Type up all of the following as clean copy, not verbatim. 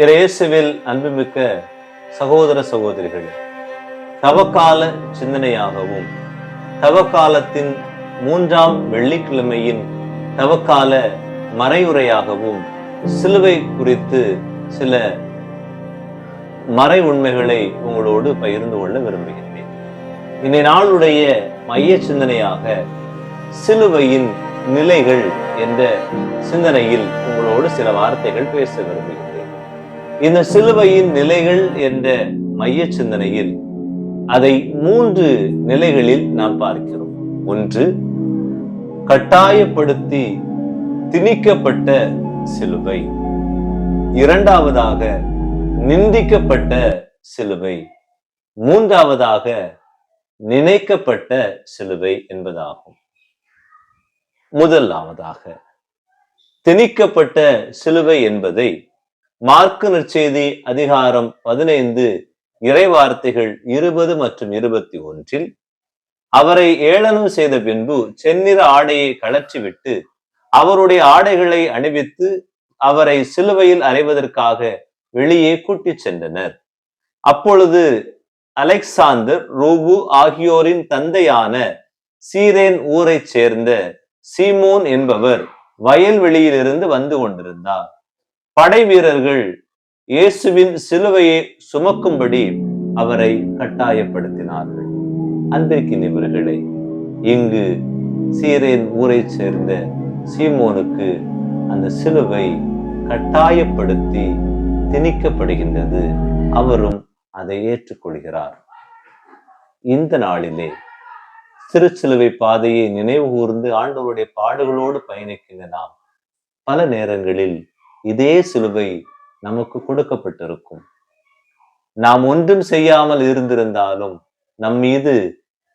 இயேசுவில் அன்புமிக்க சகோதர சகோதரிகளே, தவக்கால சிந்தனையாகவும் தவக்காலத்தின் 3ஆம் வெள்ளிக்கிழமையின் தவக்கால மறையுரையாகவும் சிலுவை குறித்து சில மறை உண்மைகளை உங்களோடு பகிர்ந்து கொள்ள விரும்புகின்றேன். இந்த நாளுடைய மைய சிந்தனையாக சிலுவையின் நிலைகள் என்ற சிந்தனையில் உங்களோடு சில வார்த்தைகள் பேச விரும்புகின்றேன். இந்த சிலுவையின் நிலைகள் என்ற மைய சிந்தனையில் அதை 3 நிலைகளில் நாம் பார்க்கிறோம். ஒன்று, கட்டாயப்படுத்தி திணிக்கப்பட்ட சிலுவை. இரண்டாவதாக நிந்திக்கப்பட்ட சிலுவை. மூன்றாவதாக நினைக்கப்பட்ட சிலுவை என்பதாகும். முதலாவதாக திணிக்கப்பட்ட சிலுவை என்பதை மார்க்கு நற்செய்தி அதிகாரம் 15 இறைவார்த்தைகள் 20 மற்றும் 21 அவரை ஏளனம் செய்த பின்பு செந்நிற ஆடையை கழற்றிவிட்டு அவருடைய ஆடைகளை அணிவித்து அவரை சிலுவையில் அறைவதற்காக வெளியே கூட்டிச் சென்றனர். அப்பொழுது அலெக்சாந்தர், ரூபு ஆகியோரின் தந்தையான சீரேன் ஊரைச் சேர்ந்த சீமோன் என்பவர் வயல்வெளியிலிருந்து வந்து கொண்டிருந்தார். படை வீரர்கள் இயேசுவின் சிலுவையை சுமக்கும்படி அவரை கட்டாயப்படுத்தினார்கள். அன்பிற்கினியவர்களே, இங்கு சீரேன் ஊரை சேர்ந்த சீமோனுக்கு அந்த சிலுவை கட்டாயப்படுத்தி திணிக்கப்படுகின்றது. அவரும் அதை ஏற்றுக்கொள்கிறார். இந்த நாளிலே திருச்சிலுவை பாதையை நினைவு கூர்ந்து ஆண்டவருடைய பாடுகளோடு பயணிக்கின்ற நாம் பல நேரங்களில் இதே சிலுவை நமக்கு கொடுக்கப்பட்டிருக்கும். நாம் ஒன்றும் செய்யாமல் இருந்திருந்தாலும் நம் மீது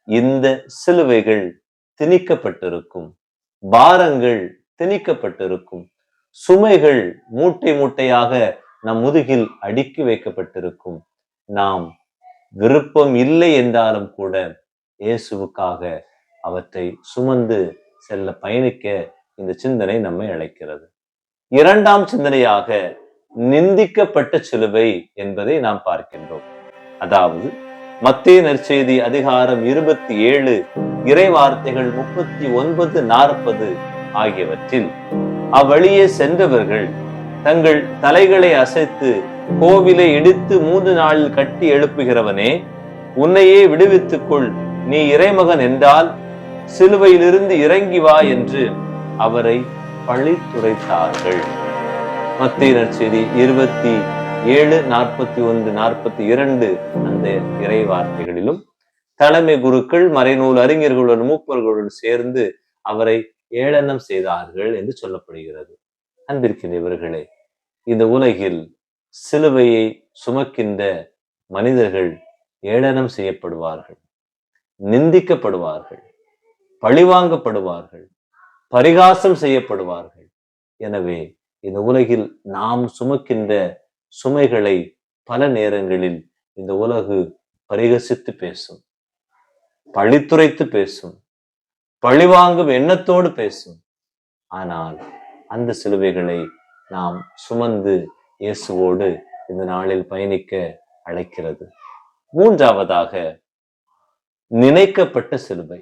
இந்த சிலுவைகள் திணிக்கப்பட்டிருக்கும். பாரங்கள் திணிக்கப்பட்டிருக்கும். சுமைகள் மூட்டை மூட்டையாக நம் முதுகில் அடுக்கி வைக்கப்பட்டிருக்கும். நாம் விருப்பம் இல்லை என்றாலும் கூட இயேசுவுக்காக அவற்றை சுமந்து செல்ல பயணிக்க இந்த சிந்தனை நம்மை அழைக்கிறது. இரண்டாம் சிந்தனையாக நிந்திக்கப்பட்ட சிலுவை என்பதை நாம் பார்க்கின்றோம். அதாவது மத்தேயு நற்செய்தி அதிகாரம் 27 இறைவார்த்தைகள் 39, 40 ஆகியவற்றில் அவ்வழியே சென்றவர்கள் தங்கள் தலைகளை அசைத்து, கோவிலை இடித்து 3 நாளில் கட்டி எழுப்புகிறவனே, உன்னையே விடுவித்துக்கொள், நீ இறைமகன் என்றால் சிலுவையிலிருந்து இறங்கி வா என்று அவரை பழித்துரைத்தார்கள். மத்தேயு நற்செய்தி 27, 41, 42 அந்த இறை வார்த்தைகளிலும் தலைமை குருக்கள், மறைநூல் அறிஞர்களுடன் மூப்பர்களுடன் சேர்ந்து அவரை ஏளனம் செய்தார்கள் என்று சொல்லப்படுகிறது. அன்பிற்கினியவர்களே, இந்த உலகில் சிலுவையை சுமக்கின்ற மனிதர்கள் ஏளனம் செய்யப்படுவார்கள், நிந்திக்கப்படுவார்கள், பழிவாங்கப்படுவார்கள், பரிகாசம் செய்யப்படுவார்கள். எனவே இந்த உலகில் நாம் சுமக்கின்ற சுமைகளை பல நேரங்களில் இந்த உலகு பரிகசித்து பேசும், பழித்துரைத்து பேசும், பழிவாங்கும் எண்ணத்தோடு பேசும். ஆனால் அந்த சிலுவைகளை நாம் சுமந்து இயேசுவோடு இந்த நாளில் பயணிக்க அழைக்கிறது. மூன்றாவதாக நினைக்கப்பட்ட சிலுவை.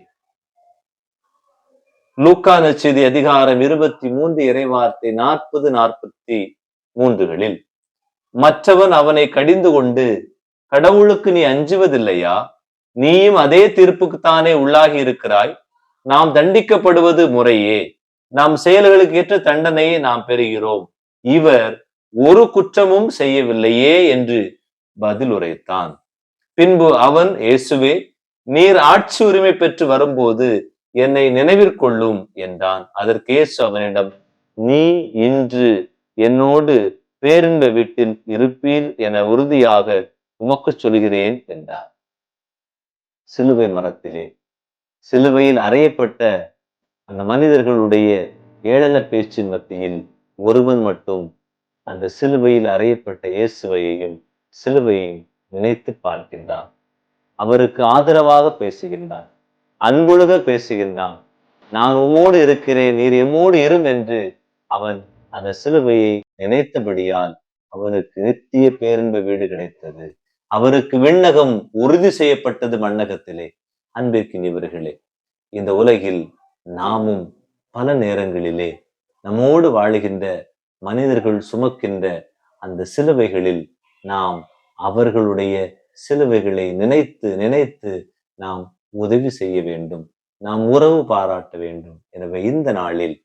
லூக்கா நற்செய்தி அதிகாரம் 23 இறைவார்த்தை 40, 43 மற்றவன் அவனை கடிந்து கொண்டு, கடவுளுக்கு நீ அஞ்சுவதில்லையா? நீயும் அதே தீர்ப்புக்குத்தானே உள்ளாகி இருக்கிறாய். நாம் தண்டிக்கப்படுவது முறையே, நாம் செயல்களுக்கு ஏற்ற தண்டனையை நாம் பெறுகிறோம். இவர் ஒரு குற்றமும் செய்யவில்லையே என்று பதில் உரைத்தான். பின்பு அவன், இயேசுவே, நீர் ஆட்சி உரிமை பெற்று வரும்போது என்னை நினைவிற்கொள்ளும் என்றான். அதற்கு இயேசு அவனிடம், நீ இன்று என்னோடு பேரின்ப வீட்டில் இருப்பீர் என உறுதியாக உமக்கு சொல்கிறேன் என்றார். சிலுவை மரத்திலே சிலுவையில் அறையப்பட்ட அந்த மனிதர்களுடைய ஏளன பேச்சின் மத்தியில் ஒருவன் மட்டும் அந்த சிலுவையில் அறையப்பட்ட இயேசுவையையும் சிலுவையையும் நினைத்து பார்க்கின்றான். அவருக்கு ஆதரவாக பேசுகின்றான், அன்பொழுக பேசுகின்றான். நான் உம்மோடு இருக்கிறேன், நீர் எம்மோடு இரும் என்று அவன் அந்த சிலுவையை நினைத்தபடியால் அவனுக்கு நித்திய பேரின்ப வீடு கிடைத்தது. அவருக்கு விண்ணகம் உறுதி செய்யப்பட்டது மண்ணகத்திலே. அன்பிற்கினியவர்களே, இந்த உலகில் நாமும் பல நேரங்களிலே நம்மோடு வாழுகின்ற மனிதர்கள் சுமக்கின்ற அந்த சிலுவைகளில் நாம் அவர்களுடைய சிலுவைகளை நினைத்து நினைத்து நாம் உதவி செய்ய வேண்டும், நாம் உறவு பாராட்ட வேண்டும். எனவே இந்த நாளில்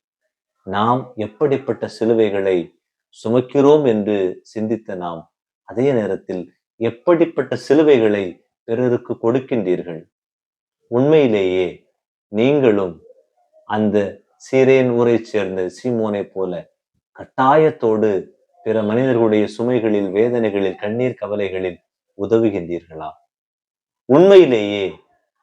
நாம் எப்படிப்பட்ட சிலுவைகளை சுமக்கிறோம் என்று சிந்தித்த நாம் அதே நேரத்தில் எப்படிப்பட்ட சிலுவைகளை பிறருக்கு கொடுக்கின்றீர்கள்? உண்மையிலேயே நீங்களும் அந்த சீரேன் ஊரைச் சேர்ந்த சீமோனை போல கட்டாயத்தோடு பிற மனிதர்களுடைய சுமைகளில், வேதனைகளில், கண்ணீர் கவலைகளில் உதவுகின்றீர்களா? உண்மையிலேயே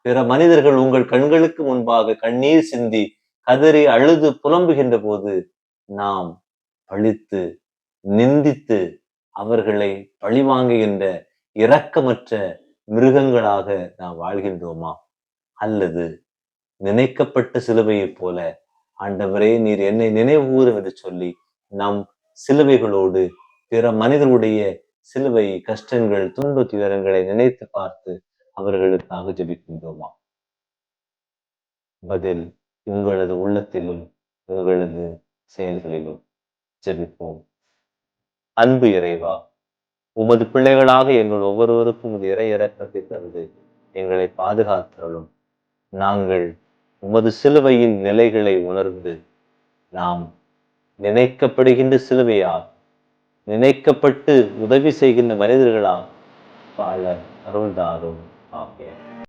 பிற மனிதர்கள் உங்கள் கண்களுக்கு முன்பாக கண்ணீர் சிந்தி கதறி அழுது புலம்புகின்ற போது நாம் பழித்து நிந்தித்து அவர்களை பழிவாங்குகின்ற இரக்கமற்ற மிருகங்களாக நாம் வாழ்கின்றோமா? அல்லது நினைக்கப்பட்ட சிலுவையைப் போல, ஆண்டவரே நீர் என்னை நினைவுகூரும் என்று சொல்லி நம் சிலுவைகளோடு பிற மனிதர்களுடைய சிலுவை கஷ்டங்கள், துன்ப துயரங்களை நினைத்து பார்த்து அவர்களுக்காக ஜெபிக்கின்றோமா? பதில் உங்களது உள்ளத்திலும் உங்களது செயல்களிலும். ஜெபிப்போம். அன்பு இறைவா, உமது பிள்ளைகளாக எங்கள் ஒவ்வொருவருக்கும் உமது இறை இரக்கத்தை தந்து எங்களை பாதுகாத்தருளும். நாங்கள் உமது சிலுவையின் நிலைகளை உணர்ந்து நாம் நினைக்கப்படுகின்ற சிலுவையால் நினைக்கப்பட்டு உதவி செய்கின்ற மனிதர்களால் வாழ அருள்தாரும். ஆமென்.